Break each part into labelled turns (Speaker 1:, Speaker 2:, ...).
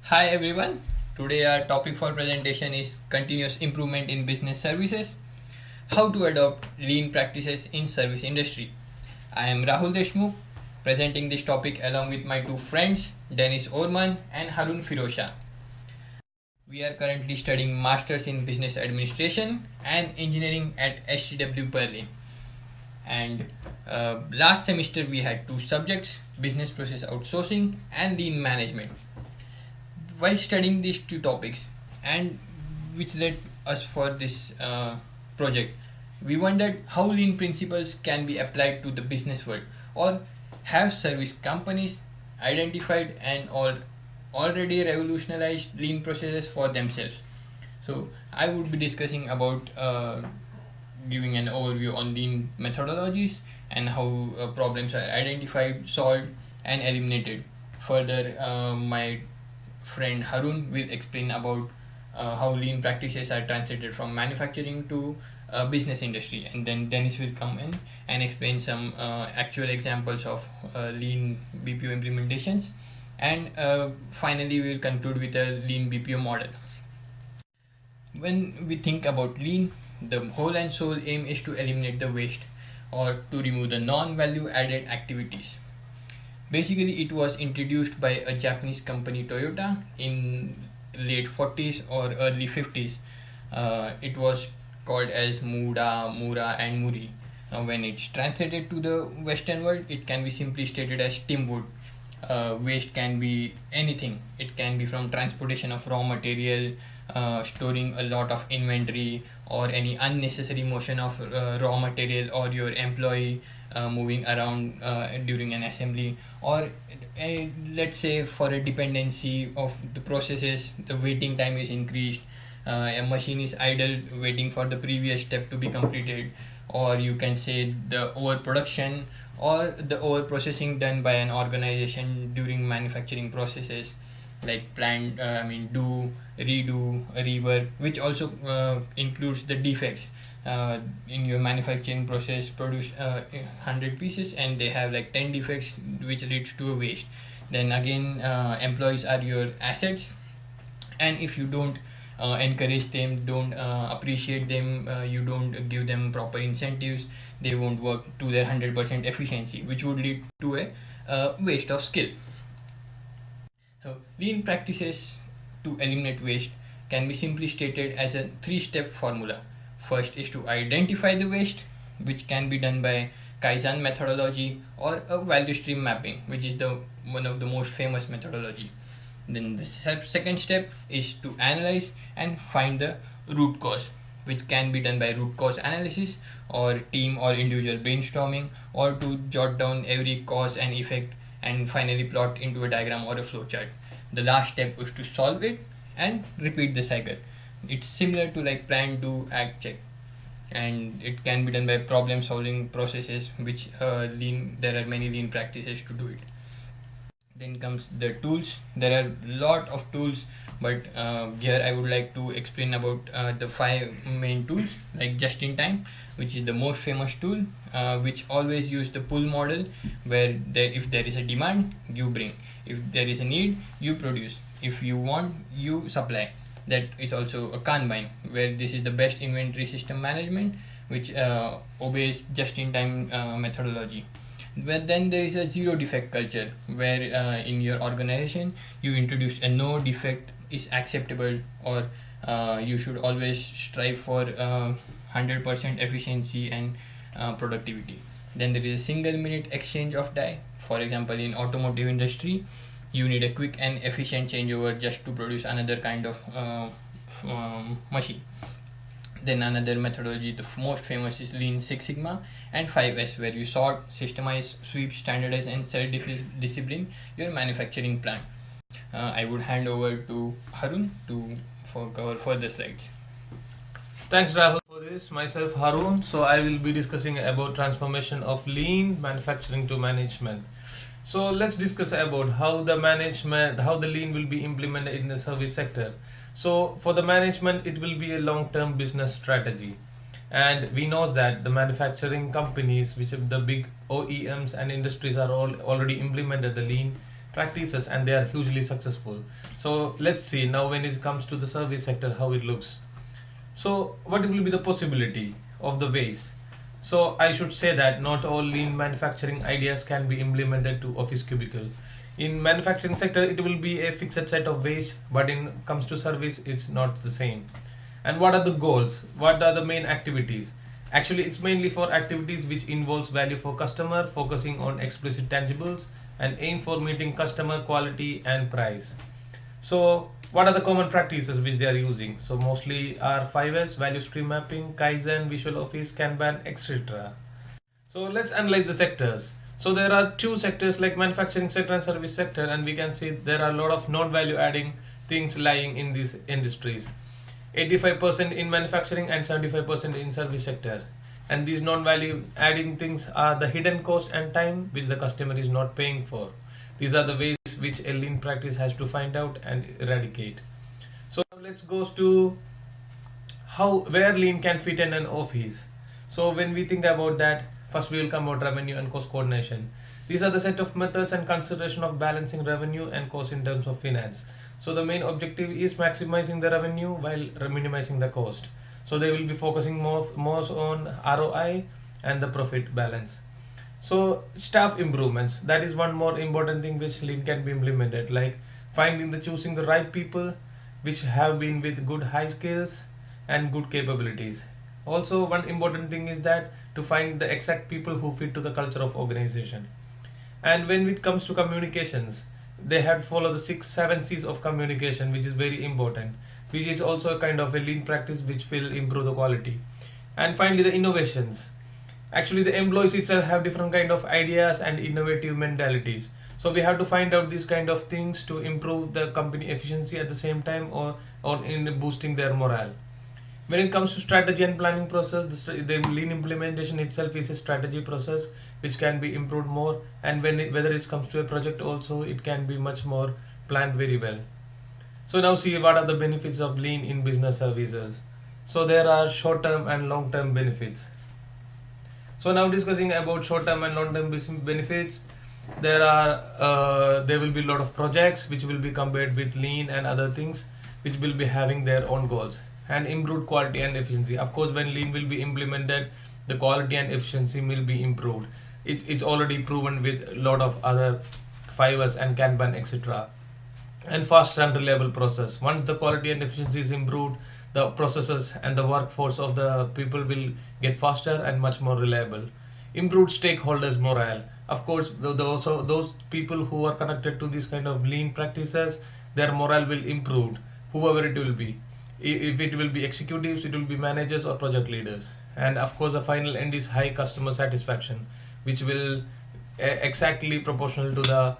Speaker 1: Hi everyone. Today our topic for presentation is continuous improvement in business services. How to adopt lean practices in service industry. I am Rahul Deshmukh presenting this topic along with my two friends Deniz Orman and Haroon Firosha. We are currently studying Masters in Business Administration and Engineering at STW Berlin. And last semester we had two subjects, business process outsourcing and lean management. While studying these two topics, and which led us for this project, we wondered how lean principles can be applied to the business world, or have service companies identified and or already revolutionized lean processes for themselves. So I would be discussing about giving an overview on lean methodologies and how problems are identified, solved, and eliminated. Further, my friend Haroon will explain about how lean practices are translated from manufacturing to business industry, and then Dennis will come in and explain some actual examples of lean BPO implementations, and finally we will conclude with a lean BPO model. When we think about lean, the whole and sole aim is to eliminate the waste or to remove the non-value added activities. Basically, it was introduced by a Japanese company Toyota in late 40s or early 50s. It was called as Muda, Mura, and Muri. When it's translated to the Western world, it can be simply stated as timwood. Waste can be anything. It can be from transportation of raw material, storing a lot of inventory, or any unnecessary motion of raw material, or your employee moving around during an assembly, or let's say for a dependency of the processes, the waiting time is increased, a machine is idle waiting for the previous step to be completed, or you can say the overproduction or the over processing done by an organization during manufacturing processes, like plant do, redo, rework, which also includes the defects. In your manufacturing process, produce 100 pieces and they have like 10 defects, which leads to a waste. Then again, employees are your assets, and if you don't encourage them, don't appreciate them, you don't give them proper incentives, they won't work to their 100% efficiency, which would lead to a waste of skill. So lean practices to eliminate waste can be simply stated as a three-step formula. First is to identify the waste, which can be done by Kaizen methodology or a value stream mapping, which is the one of the most famous methodology. Then the second step is to analyze and find the root cause, which can be done by root cause analysis or team or individual brainstorming, or to jot down every cause and effect and finally plot into a diagram or a flowchart. The last step is to solve it and repeat the cycle. It's similar to like plan, do, act, check, and it can be done by problem solving processes, which lean, there are many lean practices to do it. Then comes the tools. There are lot of tools, but here I would like to explain about the five main tools, like just in time, which is the most famous tool, which always use the pull model, where if there is a demand, you bring, if there is a need, you produce, if you want, you supply. That is also a Kanban, where this is the best inventory system management, which obeys just in time methodology. But then there is a zero defect culture, where in your organization you introduce a no defect is acceptable, or you should always strive for 100% efficiency and productivity. Then there is a single minute exchange of die. For example, in automotive industry, you need a quick and efficient changeover just to produce another kind of machine. Then another methodology, the most famous, is Lean Six Sigma and 5S, where you sort, systemize, sweep, standardize, and self-discipline your manufacturing plant. I would hand over to Haroon to cover further slides.
Speaker 2: Thanks, Rahul, for this. Myself, Haroon. So I will be discussing about transformation of lean manufacturing to management. So let's discuss about how the lean will be implemented in the service sector. So for the management, it will be a long-term business strategy. And we know that the manufacturing companies, which are the big OEMs and industries, are all already implemented the lean practices, and they are hugely successful. So let's see now when it comes to the service sector how it looks. So what will be the possibility of the ways? So I should say that not all lean manufacturing ideas can be implemented to office cubicle. In manufacturing sector it will be a fixed set of ways, but in comes to service it's not the same. And what are the goals? What are the main activities? Actually it's mainly for activities which involves value for customer, focusing on explicit tangibles, and aim for meeting customer quality and price. So what are the common practices which they are using? So mostly are 5S, value stream mapping, Kaizen, Visual Office, Kanban, etc. So let's analyze the sectors. So there are two sectors like manufacturing sector and service sector, and we can see there are a lot of non-value adding things lying in these industries. 85% in manufacturing and 75% in service sector. And these non-value adding things are the hidden cost and time which the customer is not paying for. These are the ways which a lean practice has to find out and eradicate. So now let's go to where lean can fit in an office. So when we think about that, first we will come about revenue and cost coordination. These are the set of methods and consideration of balancing revenue and cost in terms of finance. So the main objective is maximizing the revenue while minimizing the cost. So they will be focusing more on ROI and the profit balance. So staff improvements, that is one more important thing which lean can be implemented, like choosing the right people which have been with good high skills and good capabilities. Also one important thing is that to find the exact people who fit to the culture of organization. And when it comes to communications, they have to follow the 7 C's of communication, which is very important, which is also a kind of a lean practice which will improve the quality. And finally the innovations. Actually the employees itself have different kind of ideas and innovative mentalities. So we have to find out these kind of things to improve the company efficiency at the same time, or in boosting their morale. When it comes to strategy and planning process, the lean implementation itself is a strategy process which can be improved more, and whether it comes to a project also, it can be much more planned very well. So now see what are the benefits of lean in business services. So there are short-term and long-term benefits. So now discussing about short-term and long-term benefits, there will be a lot of projects which will be compared with lean and other things which will be having their own goals. And improved quality and efficiency. Of course, when lean will be implemented, the quality and efficiency will be improved. It's already proven with a lot of other 5S and Kanban, etc. And fast and reliable process. Once the quality and efficiency is improved, the processes and the workforce of the people will get faster and much more reliable. Improved stakeholders morale. Of course, those people who are connected to this kind of lean practices, their morale will improve, whoever it will be. If it will be executives, it will be managers or project leaders. And of course the final end is high customer satisfaction, which will exactly proportional to the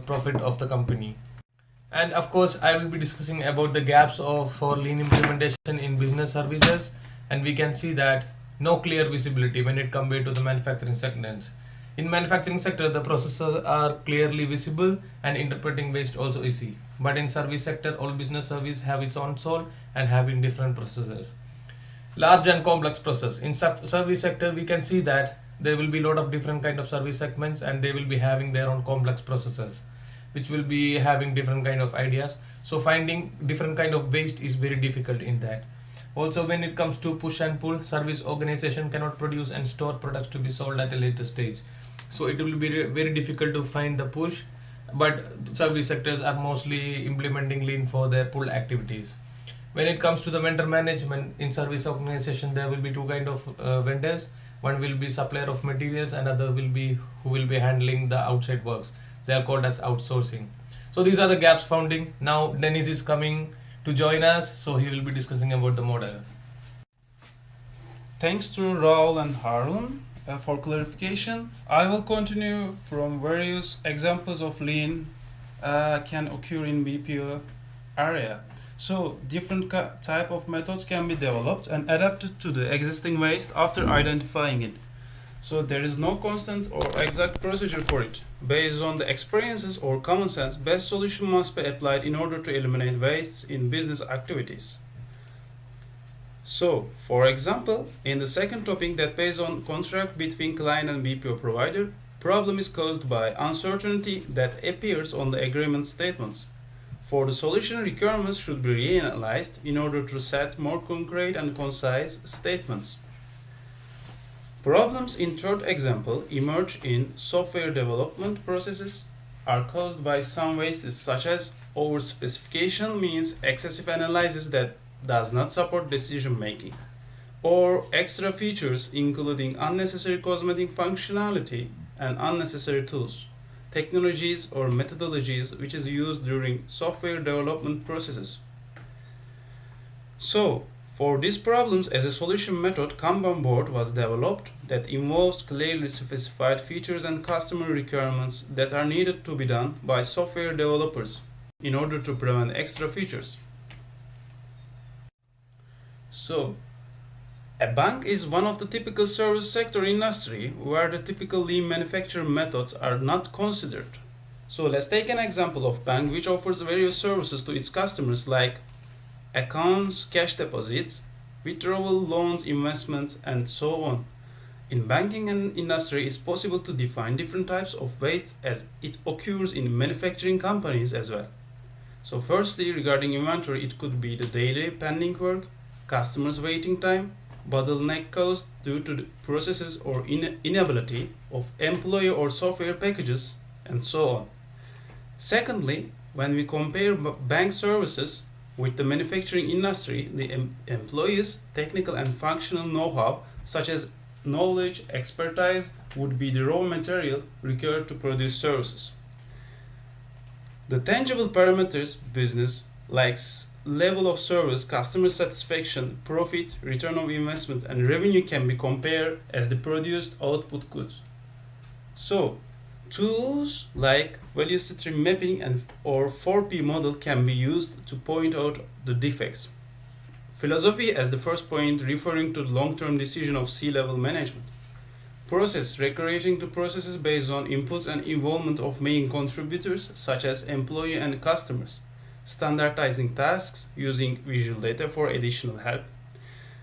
Speaker 2: profit of the company. And of course I will be discussing about the gaps for lean implementation in business services, and we can see that no clear visibility when it compared to the manufacturing segments. In manufacturing sector, the processes are clearly visible and interpreting waste also easy. But in service sector, all business service have its own soul and have in different processes. Large and complex process. In service sector, we can see that there will be a lot of different kind of service segments, and they will be having their own complex processes, which will be having different kind of ideas. So finding different kind of waste is very difficult in that. Also, when it comes to push and pull, service organization cannot produce and store products to be sold at a later stage. So it will be very difficult to find the push, but service sectors are mostly implementing lean for their pull activities. When it comes to the vendor management in service organization, there will be two kind of vendors. One will be supplier of materials, and other will be who will be handling the outside works. They are called as outsourcing. So these are the gaps founding. Now Deniz is coming to join us, so he will be discussing about the model.
Speaker 3: Thanks to Rahul and Haroon. For clarification, I will continue from various examples of lean can occur in BPO area. So different type of methods can be developed and adapted to the existing waste after identifying it. So there is no constant or exact procedure for it. Based on the experiences or common sense, best solution must be applied in order to eliminate wastes in business activities. So, for example, in the second topic that based on contract between client and BPO provider, Problem is caused by uncertainty that appears on the agreement statements. For the solution, requirements should be reanalyzed in order to set more concrete and concise statements. Problems in third example emerge in software development processes are caused by some wastes such as overspecification means excessive analysis that does not support decision making, or extra features including unnecessary cosmetic functionality and unnecessary tools, technologies or methodologies which is used during software development processes. So, for these problems, as a solution method, Kanban board was developed that involves clearly specified features and customer requirements that are needed to be done by software developers in order to prevent extra features. So, a bank is one of the typical service sector industry where the typical lean manufacturing methods are not considered. So let's take an example of bank which offers various services to its customers like accounts, cash deposits, withdrawal loans, investments, and so on. In banking and industry, it's possible to define different types of waste as it occurs in manufacturing companies as well. So firstly, regarding inventory, it could be the daily pending work, customers waiting time, bottleneck caused due to the processes or inability of employee or software packages, and so on. Secondly, when we compare bank services with the manufacturing industry, the employees' technical and functional know-how, such as knowledge, expertise, would be the raw material required to produce services. The tangible parameters business like level of service, customer satisfaction, profit, return of investment, and revenue can be compared as the produced output goods. So, tools like value stream mapping and or 4P model can be used to point out the defects. Philosophy as the first point referring to the long-term decision of C-level management. Process recreating to processes based on inputs and involvement of main contributors such as employee and customers. Standardizing tasks using visual data for additional help.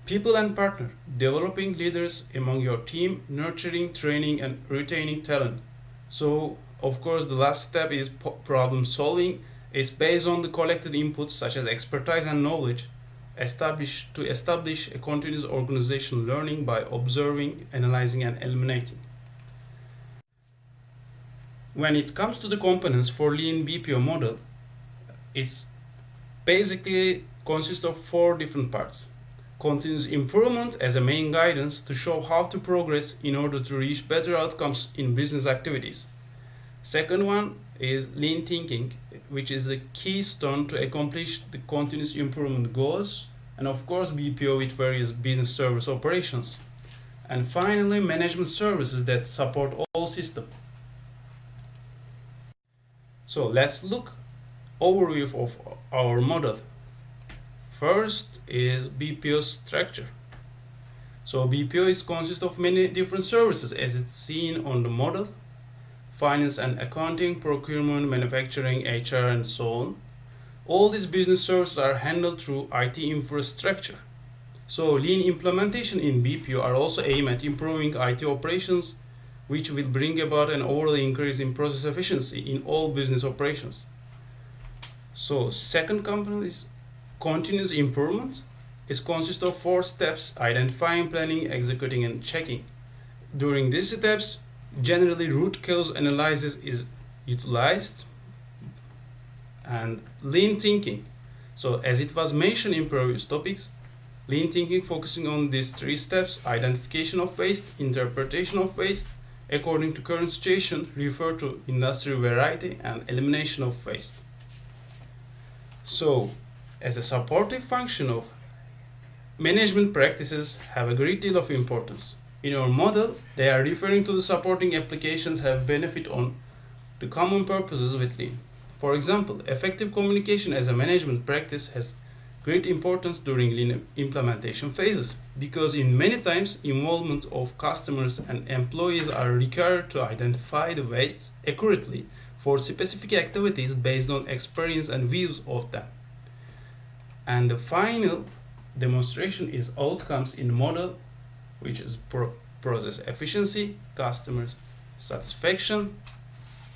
Speaker 3: People and partner, developing leaders among your team, nurturing, training, and retaining talent. So, of course, the last step is problem solving. It's based on the collected inputs such as expertise and knowledge, establish a continuous organizational learning by observing, analyzing, and eliminating. When it comes to the components for Lean BPO model, it's basically consists of 4 different parts. Continuous improvement as a main guidance to show how to progress in order to reach better outcomes in business activities. Second one is lean thinking, which is a keystone to accomplish the continuous improvement goals, and of course BPO with various business service operations. And finally, management services that support all systems. So let's look overview of our model. First is BPO structure. So BPO consists of many different services as it's seen on the model. Finance and accounting, procurement, manufacturing, HR, and so on. All these business services are handled through IT infrastructure. So lean implementation in BPO are also aimed at improving IT operations, which will bring about an overall increase in process efficiency in all business operations. So second component is continuous improvement. It consists of 4 steps: identifying, planning, executing, and checking. During these steps, generally root cause analysis is utilized, and lean thinking. So as it was mentioned in previous topics, lean thinking focusing on these 3 steps: identification of waste, interpretation of waste according to current situation, refer to industry variety, and elimination of waste. So as a supportive function of management practices have a great deal of importance. In our model, they are referring to the supporting applications have benefit on the common purposes with Lean. For example, effective communication as a management practice has great importance during Lean implementation phases because in many times involvement of customers and employees are required to identify the wastes accurately for specific activities based on experience and views of them. And the final demonstration is outcomes in model, which is process efficiency, customers satisfaction,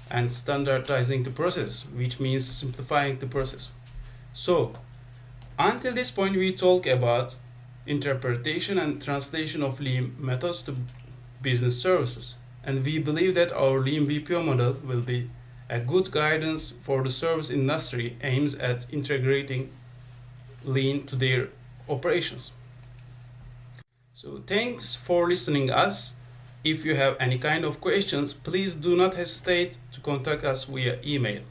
Speaker 3: and standardizing the process, which means simplifying the process. So, until this point, we talk about interpretation and translation of lean methods to business services, and we believe that our lean BPO model will be a good guidance for the service industry aims at integrating lean to their operations. So thanks for listening us. If you have any kind of questions, please do not hesitate to contact us via email.